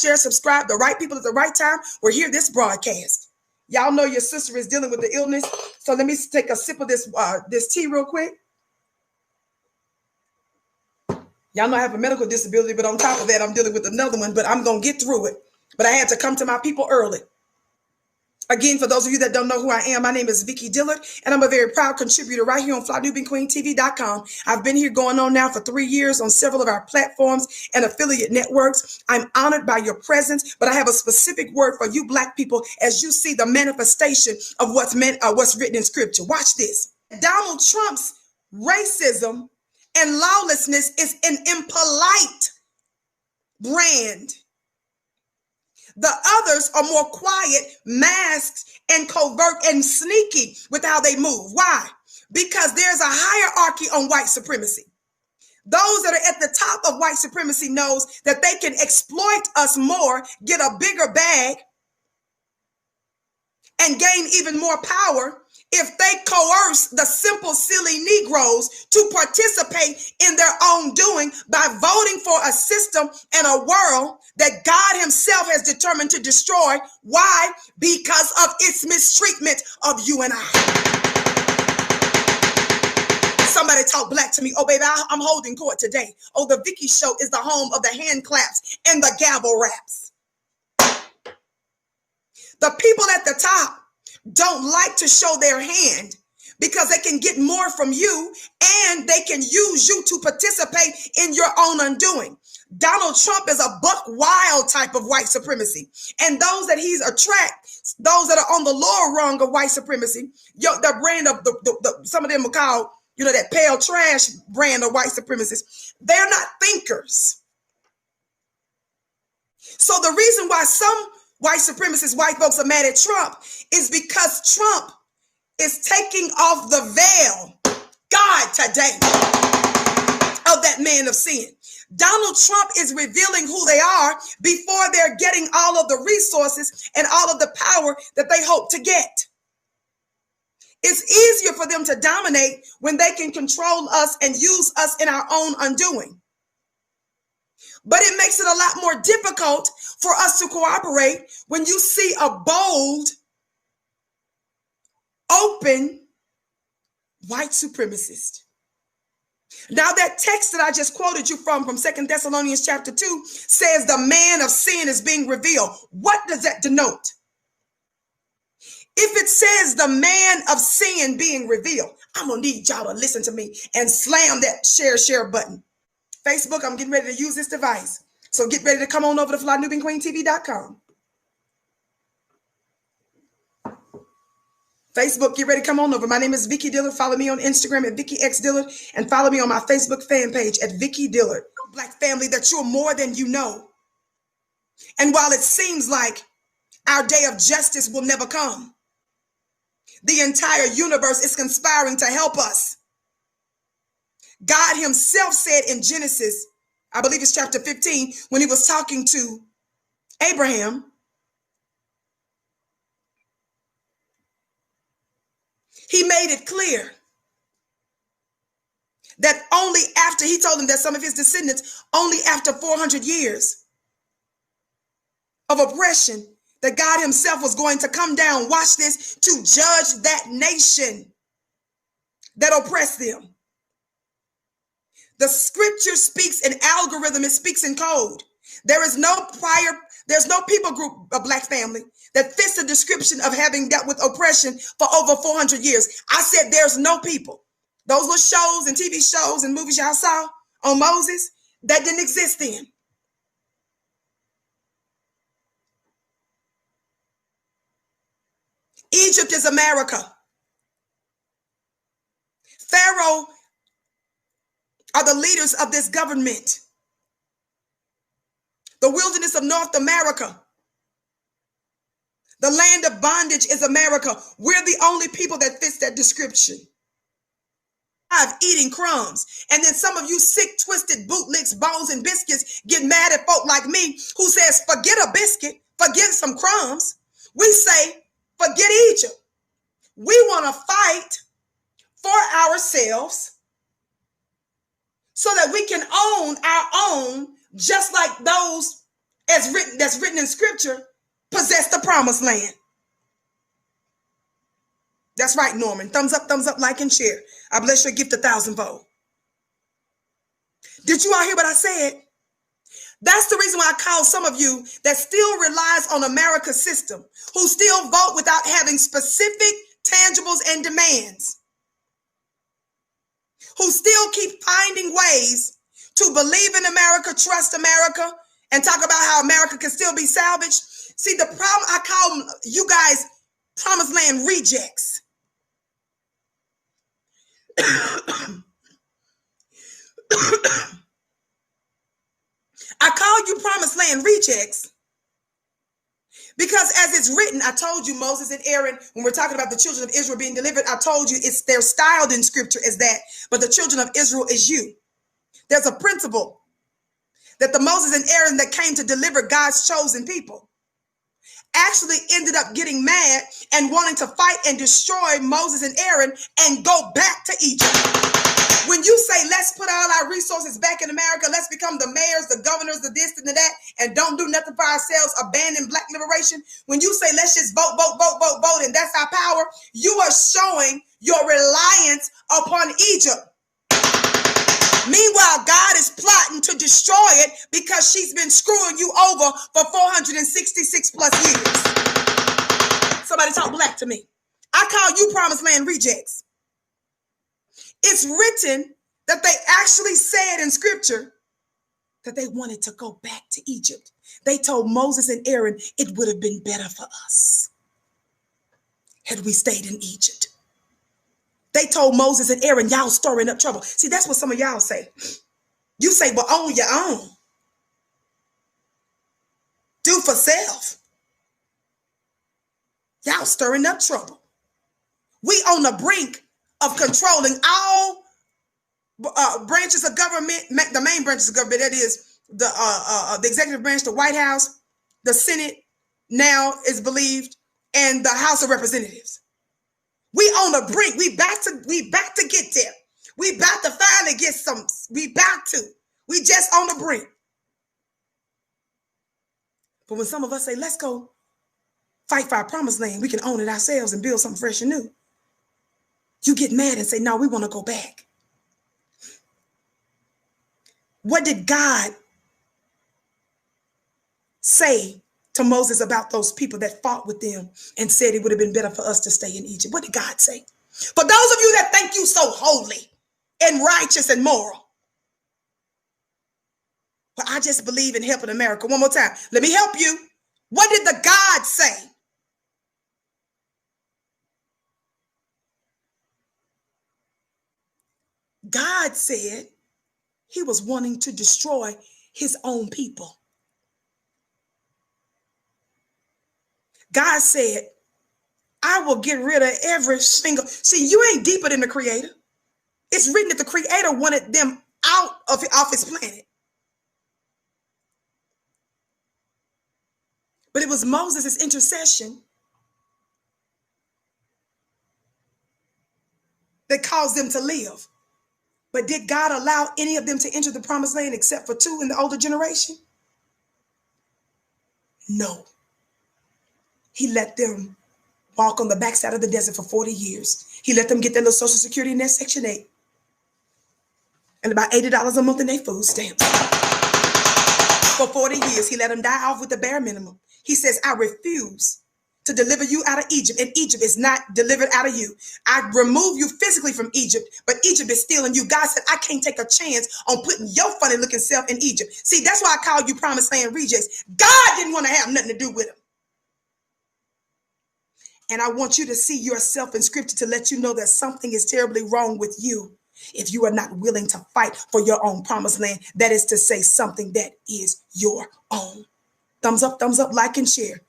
share, subscribe. The right people at the right time will hear this broadcast. Y'all know your sister is dealing with the illness. So let me take a sip of this tea real quick. Y'all know I have a medical disability, but on top of that, I'm dealing with another one, but I'm going to get through it. But I had to come to my people early. Again, for those of you that don't know who I am, my name is Vicki Dillard, and I'm a very proud contributor right here on FlyNewBeanQueenTV.com. I've been here going on now for 3 years on several of our platforms and affiliate networks. I'm honored by your presence, but I have a specific word for you Black people as you see the manifestation of what's written in Scripture. Watch this. Donald Trump's racism and lawlessness is an impolite brand. The others are more quiet, masked, and covert and sneaky with how they move. Why? Because there's a hierarchy on white supremacy. Those that are at the top of white supremacy knows that they can exploit us more, get a bigger bag, and gain even more power if they coerce the simple, silly Negroes to participate in their own doing by voting for a system and a world that God himself has determined to destroy. Why? Because of its mistreatment of you and I. Somebody talk black to me. Oh, baby, I'm holding court today. Oh, the Vicki Show is the home of the hand claps and the gavel raps. The people at the top don't like to show their hand because they can get more from you and they can use you to participate in your own undoing. Donald Trump is a buck wild type of white supremacy. And those that he's those that are on the lower rung of white supremacy, the brand of some of them are called, that pale trash brand of white supremacists. They're not thinkers. So the reason why some white supremacist white folks are mad at Trump is because Trump is taking off the veil, God, today, of that man of sin. Donald Trump is revealing who they are before they're getting all of the resources and all of the power that they hope to get. It's easier for them to dominate when they can control us and use us in our own undoing. But it makes it a lot more difficult for us to cooperate when you see a bold, open white supremacist. Now that text that I just quoted you from 2 Thessalonians chapter 2 says the man of sin is being revealed. What does that denote? If it says the man of sin being revealed, I'm going to need y'all to listen to me and slam that share button. Facebook, I'm getting ready to use this device. So get ready to come on over to FlyNewBeanQueenTV.com. Facebook, get ready to come on over. My name is Vicki Dillard. Follow me on Instagram at Vicki X Dillard and follow me on my Facebook fan page at Vicki Dillard. Black family, that you're more than you know. And while it seems like our day of justice will never come, the entire universe is conspiring to help us. God himself said in Genesis, I believe it's chapter 15, when he was talking to Abraham, he made it clear that only after, he told him that some of his descendants, only after 400 years of oppression, that God himself was going to come down, watch this, to judge that nation that oppressed them. The scripture speaks in algorithm, it speaks in code. There's no people group of black family that fits the description of having dealt with oppression for over 400 years. I said there's no people. Those little shows and TV shows and movies y'all saw on Moses, that didn't exist then. Egypt is America. Pharaoh are the leaders of this government. The wilderness of North America, the land of bondage is America. We're the only people that fits that description. I'm eating crumbs. And then some of you sick, twisted bootlicks, bones, and biscuits get mad at folk like me who says, forget a biscuit, forget some crumbs. We say, forget Egypt. We want to fight for ourselves so that we can own our own, just like those that's written in scripture possess the promised land. That's right, Norman. Thumbs up, like and share. I bless your gift 1,000-fold. Did you all hear what I said? That's the reason why I call some of you that still relies on America's system, who still vote without having specific tangibles and demands, who still keep finding ways to believe in America, trust America, and talk about how America can still be salvaged. See, the problem, I call you guys promised land rejects. I call you promised land rejects because, as it's written, I told you Moses and Aaron, when we're talking about the children of Israel being delivered, I told you they're styled in scripture as that, but the children of Israel is you. There's a principle that the Moses and Aaron that came to deliver God's chosen people actually ended up getting mad and wanting to fight and destroy Moses and Aaron and go back to Egypt. When you say, let's put all our resources back in America, let's become the mayors, the governors, the this and the that, and don't do nothing for ourselves, abandon black liberation. When you say, let's just vote, and that's our power, you are showing your reliance upon Egypt. Meanwhile, God is plotting to destroy it because she's been screwing you over for 466 plus years. Somebody talk black to me. I call you promised land rejects. It's written that they actually said in scripture that they wanted to go back to Egypt. They told Moses and Aaron it would have been better for us had we stayed in Egypt. They told Moses and Aaron, y'all stirring up trouble. See, that's what some of y'all say. You say, well, own your own. Do for self. Y'all stirring up trouble. We on the brink of controlling all branches of government, the main branches of government, that is the executive branch, the White House, the Senate now is believed, and the House of Representatives. We on the brink. We back to get there. We about to finally get some. We just on the brink. But when some of us say, let's go fight for our promised land, we can own it ourselves and build something fresh and new, you get mad and say, no, we want to go back. What did God say to Moses about those people that fought with them and said it would have been better for us to stay in Egypt? What did God say? For those of you that think you so holy and righteous and moral, but I just believe in helping America. One more time. Let me help you. What did the God say? God said he was wanting to destroy his own people. God said, I will get rid of every single. See, you ain't deeper than the Creator. It's written that the Creator wanted them off his planet. But it was Moses' intercession that caused them to live. But did God allow any of them to enter the promised land except for 2 in the older generation? No. He let them walk on the backside of the desert for 40 years. He let them get their little Social Security and their Section 8. And about $80 a month in their food stamps. For 40 years, he let them die off with the bare minimum. He says, I refuse to deliver you out of Egypt, and Egypt is not delivered out of you. I remove you physically from Egypt, but Egypt is still in you. God said, I can't take a chance on putting your funny looking self in Egypt. See, that's why I called you promised land rejects. God didn't want to have nothing to do with them. And I want you to see yourself in scripture to let you know that something is terribly wrong with you if you are not willing to fight for your own promised land. That is to say, something that is your own. Thumbs up, like and share.